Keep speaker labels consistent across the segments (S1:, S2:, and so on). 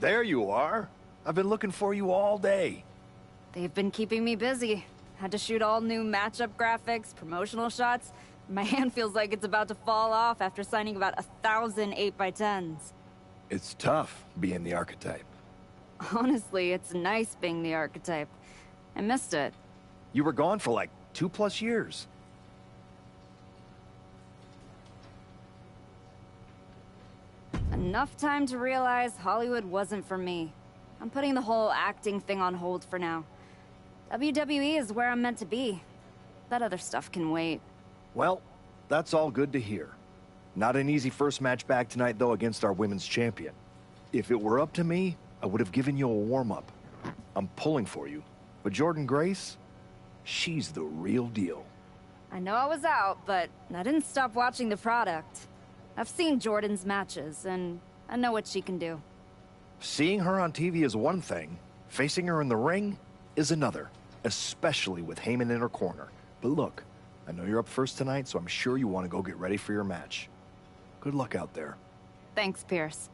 S1: There you are. I've been looking for you all day.
S2: They've been keeping me busy. Had to shoot all new matchup graphics, promotional shots. My hand feels like it's about to fall off after signing about 1,000 8x10s.
S1: It's tough being the archetype.
S2: Honestly, it's nice being the archetype. I missed it.
S1: You were gone for like 2+ years.
S2: Enough time to realize Hollywood wasn't for me. I'm putting the whole acting thing on hold for now. WWE is where I'm meant to be. That other stuff can wait.
S1: Well, that's all good to hear. Not an easy first match back tonight, though, against our women's champion. If it were up to me, I would have given you a warm-up. I'm pulling for you. But Jordan Grace, she's the real deal.
S2: I know I was out, but I didn't stop watching the product. I've seen Jordan's matches, and I know what she can do.
S1: Seeing her on TV is one thing. Facing her in the ring is another. Especially with Heyman in her corner. But look, I know you're up first tonight, so I'm sure you want to go get ready for your match. Good luck out there.
S2: Thanks, Pierce.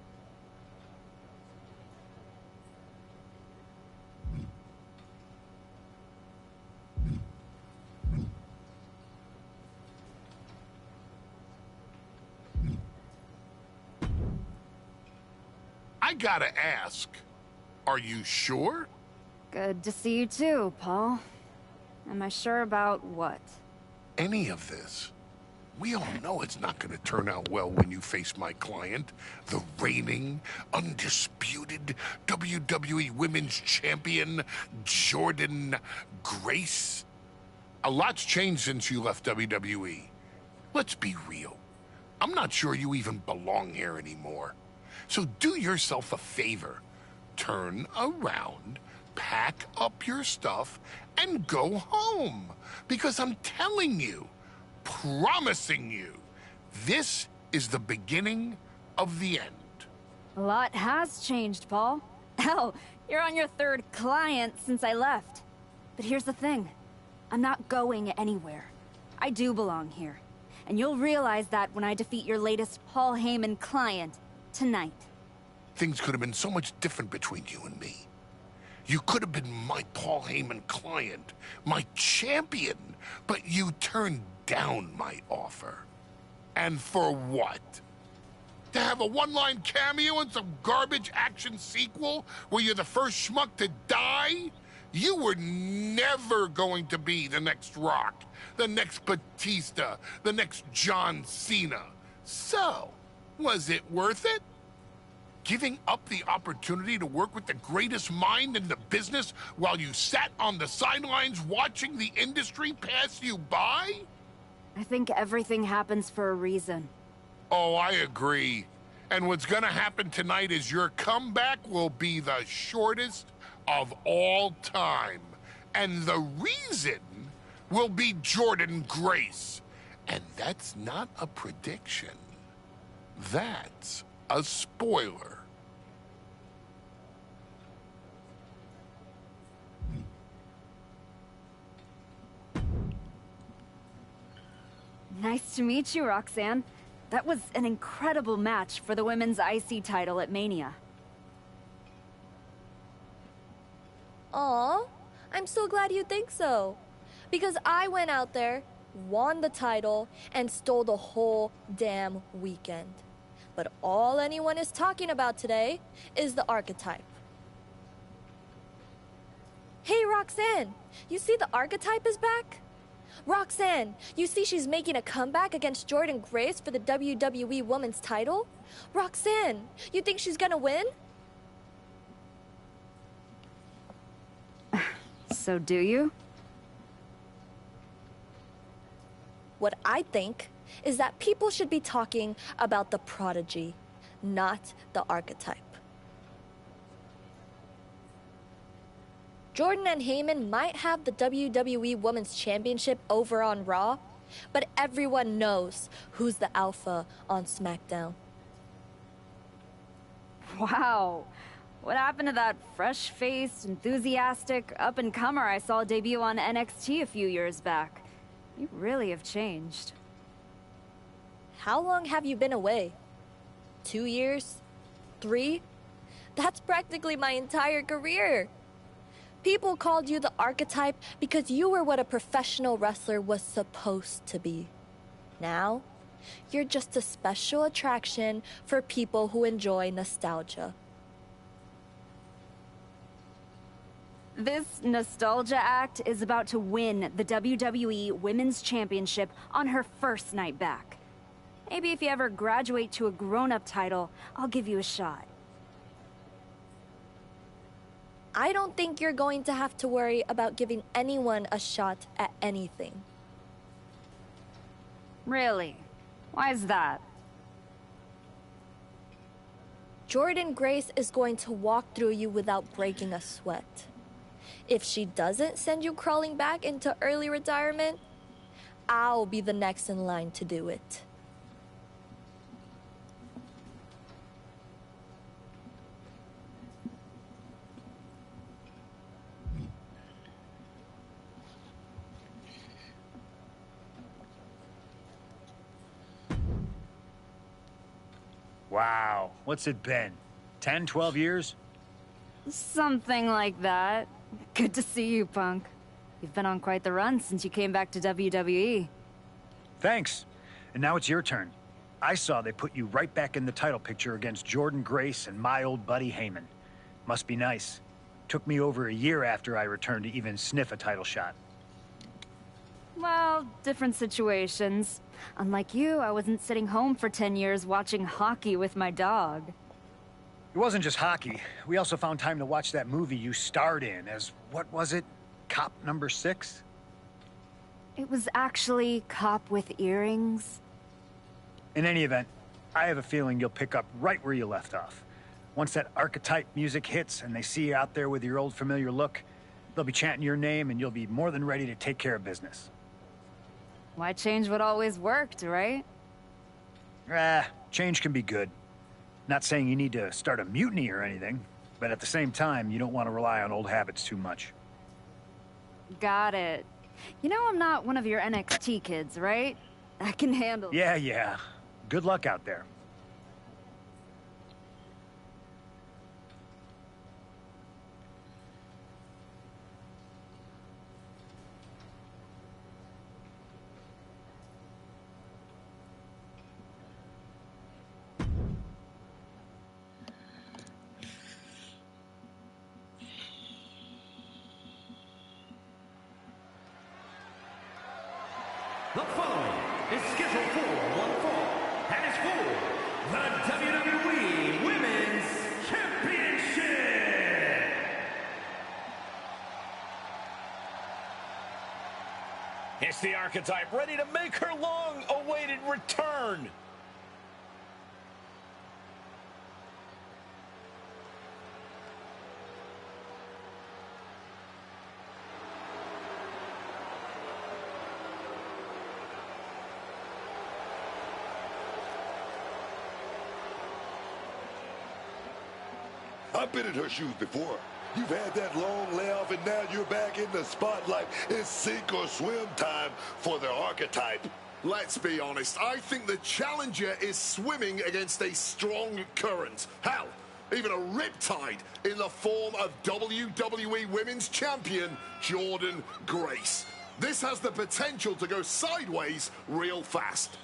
S3: I gotta ask, are you sure?
S2: Good to see you too, Paul. Am I sure about what?
S3: Any of this? We all know it's not gonna turn out well when you face my client, the reigning, undisputed WWE Women's Champion, Jordan Grace. A lot's changed since you left WWE. Let's be real. I'm not sure you even belong here anymore. So do yourself a favor. Turn around, pack up your stuff, and go home. Because I'm telling you, promising you, this is the beginning of the end.
S2: A lot has changed, Paul. Hell, you're on your third client since I left. But here's the thing. I'm not going anywhere. I do belong here. And you'll realize that when I defeat your latest Paul Heyman client tonight.
S3: Things could have been so much different between you and me. You could have been my Paul Heyman client, my champion, but you turned down my offer. And for what? To have a one-line cameo in some garbage action sequel where you're the first schmuck to die? You were never going to be the next Rock, the next Batista, the next John Cena. So, was it worth it? Giving up the opportunity to work with the greatest mind in the business while you sat on the sidelines watching the industry pass you by?
S2: I think everything happens for a reason.
S3: Oh, I agree. And what's gonna happen tonight is your comeback will be the shortest of all time. And the reason will be Jordan Grace. And that's not a prediction. That's a spoiler.
S2: Nice to meet you, Roxanne. That was an incredible match for the women's IC title at Mania.
S4: Aw, I'm so glad you think so. Because I went out there, won the title, and stole the whole damn weekend. But all anyone is talking about today is the archetype. Hey, Roxanne, you see the archetype is back? Roxanne, you see she's making a comeback against Jordan Grace for the WWE Women's title? Roxanne, you think she's gonna win?
S2: So do you?
S4: What I think is that people should be talking about the prodigy, not the archetype. Jordan and Heyman might have the WWE Women's Championship over on Raw, but everyone knows who's the alpha on SmackDown.
S2: Wow. What happened to that fresh-faced, enthusiastic up-and-comer I saw debut on NXT a few years back? You really have changed.
S4: How long have you been away? 2 years? 3? That's practically my entire career. People called you the archetype because you were what a professional wrestler was supposed to be. Now, you're just a special attraction for people who enjoy nostalgia.
S2: This nostalgia act is about to win the WWE Women's Championship on her first night back. Maybe if you ever graduate to a grown-up title, I'll give you a shot.
S4: I don't think you're going to have to worry about giving anyone a shot at anything.
S2: Really? Why is that?
S4: Jordan Grace is going to walk through you without breaking a sweat. If she doesn't send you crawling back into early retirement, I'll be the next in line to do it.
S5: Wow, what's it been? 10, 12 years?
S2: Something like that. Good to see you, Punk. You've been on quite the run since you came back to WWE.
S5: Thanks. And now it's your turn. I saw they put you right back in the title picture against Jordan Grace and my old buddy Heyman. Must be nice. Took me over a year after I returned to even sniff a title shot.
S2: Well, different situations. Unlike you, I wasn't sitting home for 10 years watching hockey with my dog.
S5: It wasn't just hockey. We also found time to watch that movie you starred in as, what was it? Cop number 6?
S2: It was actually Cop with Earrings.
S5: In any event, I have a feeling you'll pick up right where you left off. Once that archetype music hits and they see you out there with your old familiar look, they'll be chanting your name and you'll be more than ready to take care of business.
S2: Why change what always worked, right?
S5: Change can be good. Not saying you need to start a mutiny or anything, but at the same time, you don't want to rely on old habits too much.
S2: Got it. You know I'm not one of your NXT kids, right? I can handle it.
S5: Yeah. Good luck out there.
S6: The following is scheduled for one fall and is for the WWE Women's Championship.
S7: It's the archetype ready to make her long-awaited return.
S8: I've been in her shoes before. You've had that long layoff and now you're back in the spotlight. It's sink or swim time for the archetype.
S3: Let's be honest, I think the challenger is swimming against a strong current. Hell, even a riptide in the form of WWE Women's Champion Jordan Grace. This has the potential to go sideways real fast.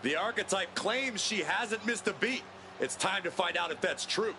S7: The archetype claims she hasn't missed a beat. It's time to find out if that's true.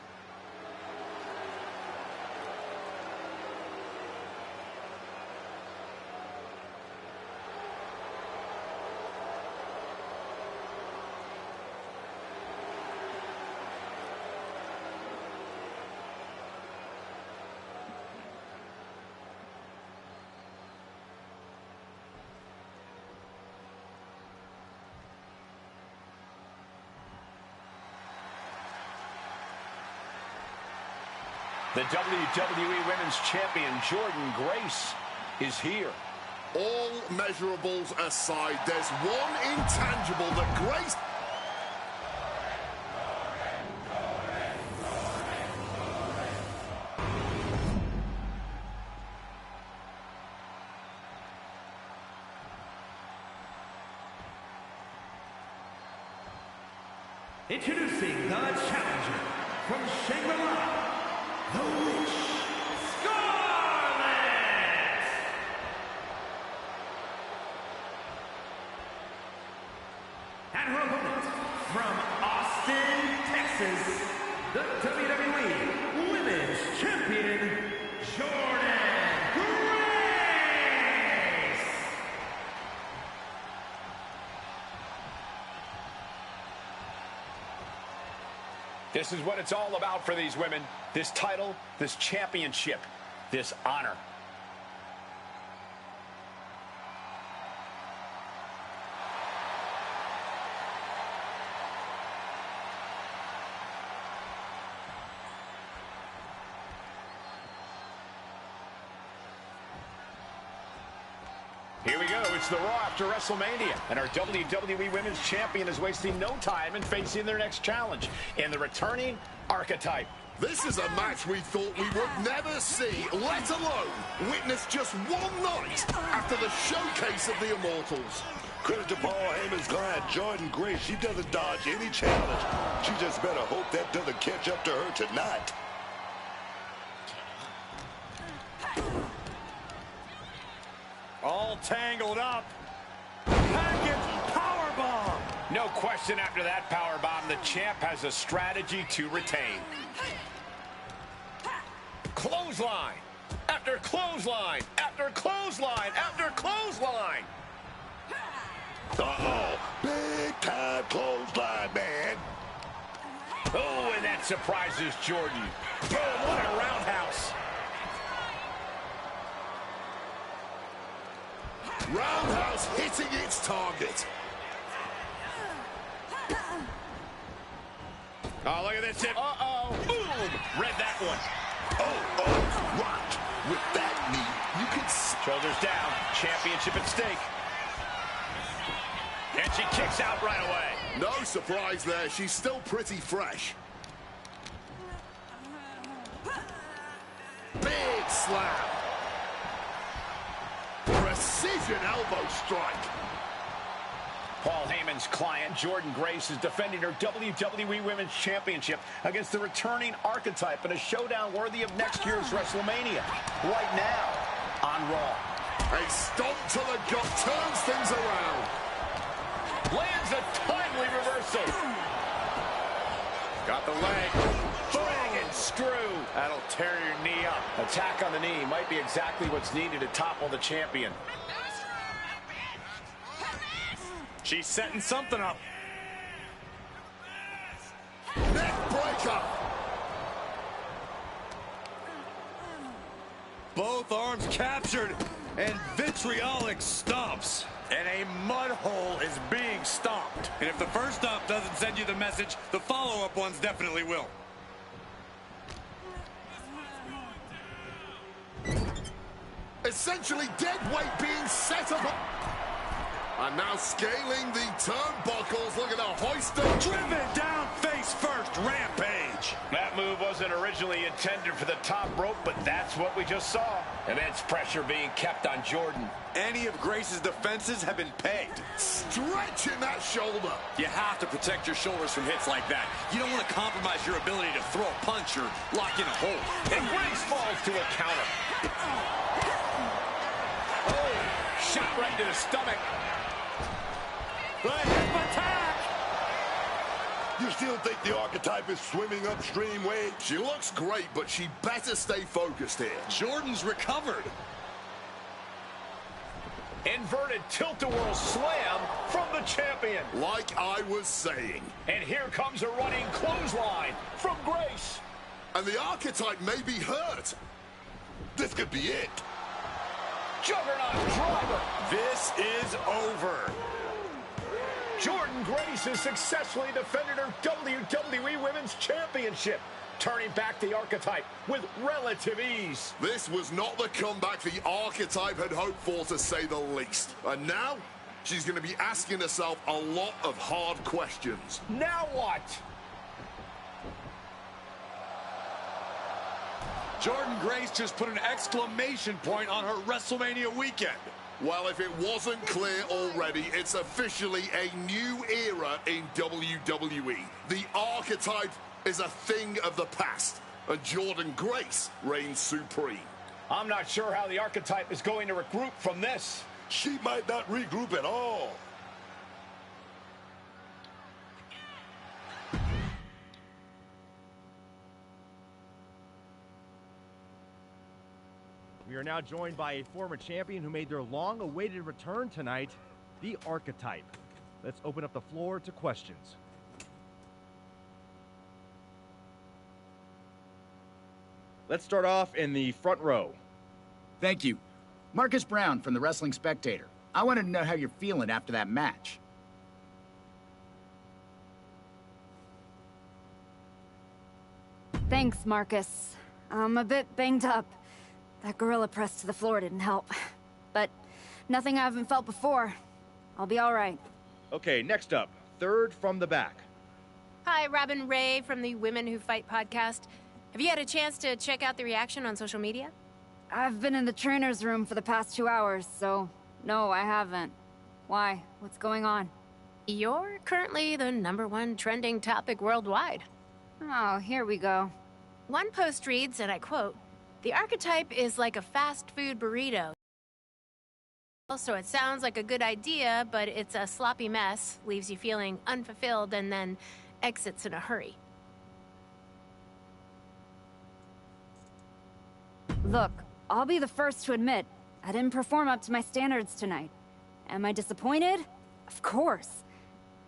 S7: The WWE Women's Champion, Jordan Grace, is here.
S3: All measurables aside, there's one intangible that Grace...
S6: Introducing the challenger from Shangri-La, the Witch, Scarlet! And her opponent from Austin, Texas, the WWE Women's Champion, Jordan Grace!
S9: This is what it's all about for these women. This title, this championship, this honor. Here we go. It's the Raw after WrestleMania, and our WWE Women's Champion is wasting no time in facing their next challenge in the returning Archetype.
S8: This is a match we thought we would never see, let alone witness just one night after the showcase of the Immortals. Credit to Paul Heyman's client, Jordan Grace. She doesn't dodge any challenge. She just better hope that doesn't catch up to her tonight.
S9: All tangled up. Package powerbomb. No question after that powerbomb, the champ has a strategy to retain. Clothesline. After clothesline. After clothesline. After clothesline.
S8: Uh-oh. Big time clothesline, man.
S9: Oh, and that surprises Jordan. Boom, what a roundhouse.
S8: Roundhouse hitting its target.
S9: Oh, look at this hip. Uh-oh. Boom. Read that one.
S8: Oh, right. With that knee, you can see.
S9: Shoulders down. Championship at stake. And she kicks out right away.
S8: No surprise there. She's still pretty fresh. Big slam. Precision elbow strike.
S9: Paul Heyman's client, Jordan Grace, is defending her WWE Women's Championship against the returning Archetype in a showdown worthy of next year's WrestleMania. Right now, on Raw.
S8: A stomp to the gut turns things around.
S9: Lands a timely reversal. Got the leg. Bang and screw. That'll tear your knee up. Attack on the knee might be exactly what's needed to topple the champion. She's setting something up.
S8: Neck breaker.
S7: Both arms captured, and vitriolic stomps.
S9: And a mud hole is being stomped.
S7: And if the first stomp doesn't send you the message, the follow-up ones definitely will.
S8: Essentially dead weight being set up. And now scaling the turnbuckles, looking to hoist them.
S7: Driven down face first, rampage.
S9: That move wasn't originally intended for the top rope, but that's what we just saw. Immense pressure being kept on Jordan.
S7: Any of Grace's defenses have been pegged.
S8: Stretching that shoulder.
S7: You have to protect your shoulders from hits like that. You don't want to compromise your ability to throw a punch or lock in a hold.
S9: And Grace falls to a counter. Oh, shot right to the stomach. The hip attack!
S8: You still think the Archetype is swimming upstream, Wade? She looks great, but she better stay focused here.
S7: Jordan's recovered.
S9: Inverted tilt-a-whirl slam from the champion.
S8: Like I was saying.
S9: And here comes a running clothesline from Grace.
S8: And the Archetype may be hurt. This could be it.
S9: Juggernaut driver. This is over. Jordan Grace has successfully defended her WWE Women's Championship, turning back the Archetype with relative ease.
S8: This was not the comeback the Archetype had hoped for, to say the least. And now, she's going to be asking herself a lot of hard questions.
S9: Now what?
S7: Jordan Grace just put an exclamation point on her WrestleMania weekend.
S8: Well, if it wasn't clear already, it's officially a new era in WWE. The archetype is a thing of the past, and Jordan Grace reigns supreme.
S9: I'm not sure how the archetype is going to regroup from this.
S8: She might not regroup at all.
S10: We are now joined by a former champion who made their long-awaited return tonight, the Archetype. Let's open up the floor to questions. Let's start off in the front row.
S11: Thank you. Marcus Brown from the Wrestling Spectator. I wanted to know how you're feeling after that match.
S2: Thanks, Marcus. I'm a bit banged up. That gorilla press to the floor didn't help. But nothing I haven't felt before. I'll be all right.
S10: Okay, next up, third from the back.
S12: Hi, Robin Ray from the Women Who Fight podcast. Have you had a chance to check out the reaction on social media?
S2: I've been in the trainer's room for the past 2 hours, so no, I haven't. Why? What's going on?
S12: You're currently the #1 trending topic worldwide.
S2: Oh, here we go.
S12: One post reads, and I quote, "The archetype is like a fast food burrito. Also, it sounds like a good idea, but it's a sloppy mess, leaves you feeling unfulfilled, and then exits in a hurry."
S2: Look, I'll be the first to admit, I didn't perform up to my standards tonight. Am I disappointed? Of course.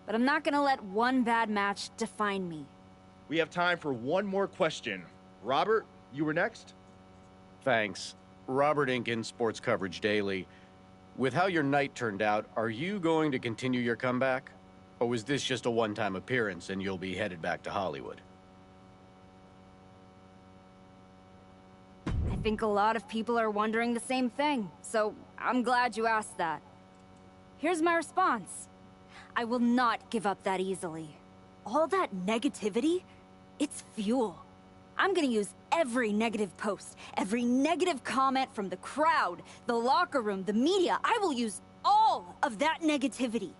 S2: But I'm not gonna let one bad match define me.
S10: We have time for one more question. Robert, you were next?
S13: Thanks. Robert Inkin, Sports Coverage Daily. With how your night turned out, are you going to continue your comeback? Or was this just a one-time appearance and you'll be headed back to Hollywood?
S2: I think a lot of people are wondering the same thing, so I'm glad you asked that. Here's my response. I will not give up that easily. All that negativity, it's fuel. I'm gonna use every negative post, every negative comment from the crowd, the locker room, the media. I will use all of that negativity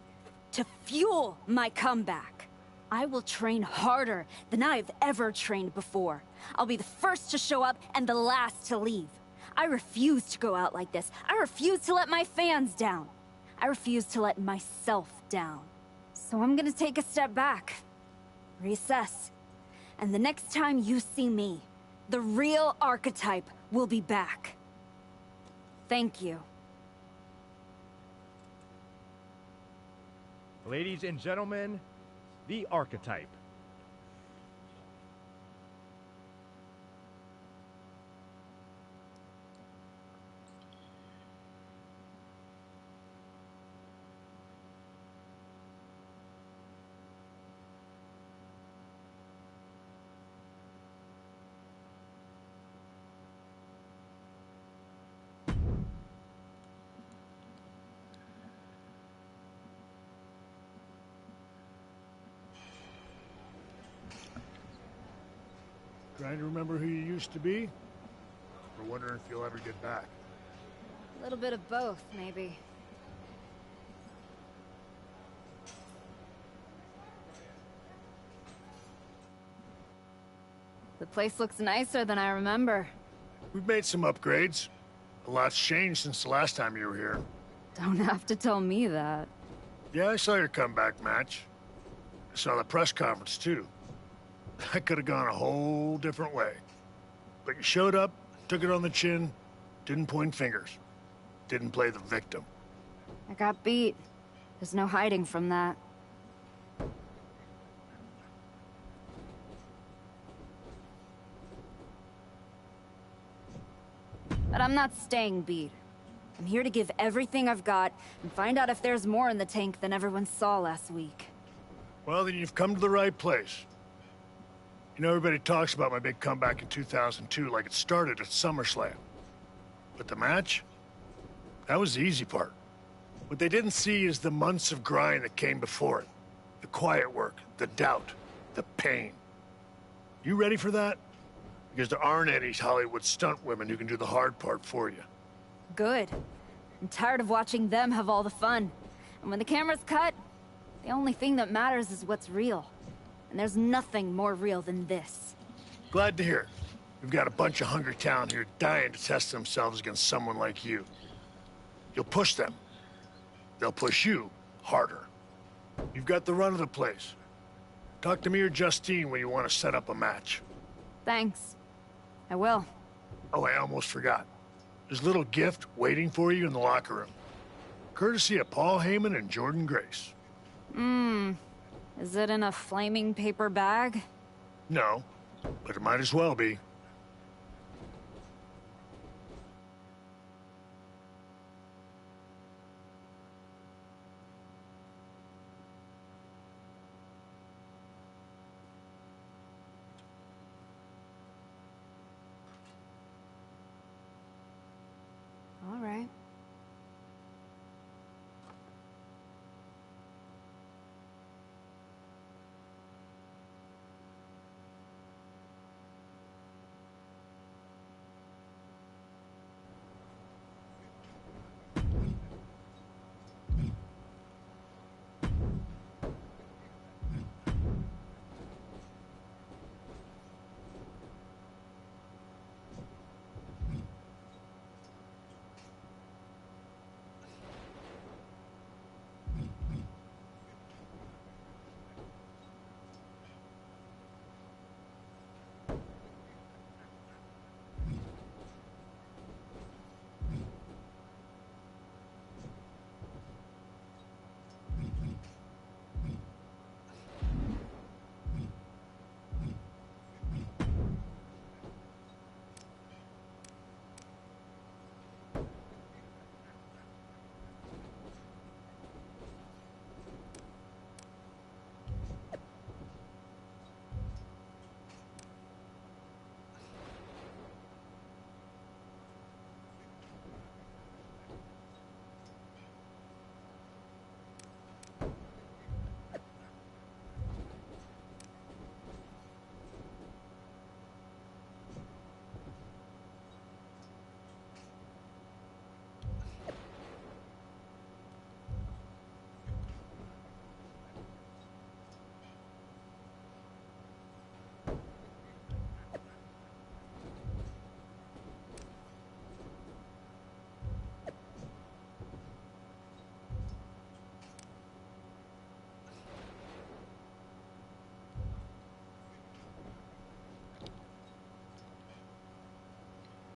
S2: to fuel my comeback. I will train harder than I've ever trained before. I'll be the first to show up and the last to leave. I refuse to go out like this. I refuse to let my fans down. I refuse to let myself down. So I'm gonna take a step back, reassess, and the next time you see me, the real archetype will be back. Thank you.
S10: Ladies and gentlemen, the Archetype.
S14: Trying to remember who you used to be? Or wondering if you'll ever get back?
S2: A little bit of both, maybe. The place looks nicer than I remember.
S14: We've made some upgrades. A lot's changed since the last time you were here.
S2: Don't have to tell me that.
S14: Yeah, I saw your comeback match. I saw the press conference, too. That could have gone a whole different way. But you showed up, took it on the chin, didn't point fingers, didn't play the victim.
S2: I got beat. There's no hiding from that. But I'm not staying beat. I'm here to give everything I've got and find out if there's more in the tank than everyone saw last week.
S14: Well, then you've come to the right place. You know, everybody talks about my big comeback in 2002 like it started at SummerSlam. But the match? That was the easy part. What they didn't see is the months of grind that came before it. The quiet work, the doubt, the pain. You ready for that? Because there aren't any Hollywood stunt women who can do the hard part for you.
S2: Good. I'm tired of watching them have all the fun. And when the camera's cut, the only thing that matters is what's real. And there's nothing more real than this.
S14: Glad to hear. We've got a bunch of hungry talent here dying to test themselves against someone like you. You'll push them. They'll push you harder. You've got the run of the place. Talk to me or Justine when you want to set up a match.
S2: Thanks. I will.
S14: Oh, I almost forgot. There's a little gift waiting for you in the locker room. Courtesy of Paul Heyman and Jordan Grace.
S2: Is it in a flaming paper bag?
S14: No, but it might as well be.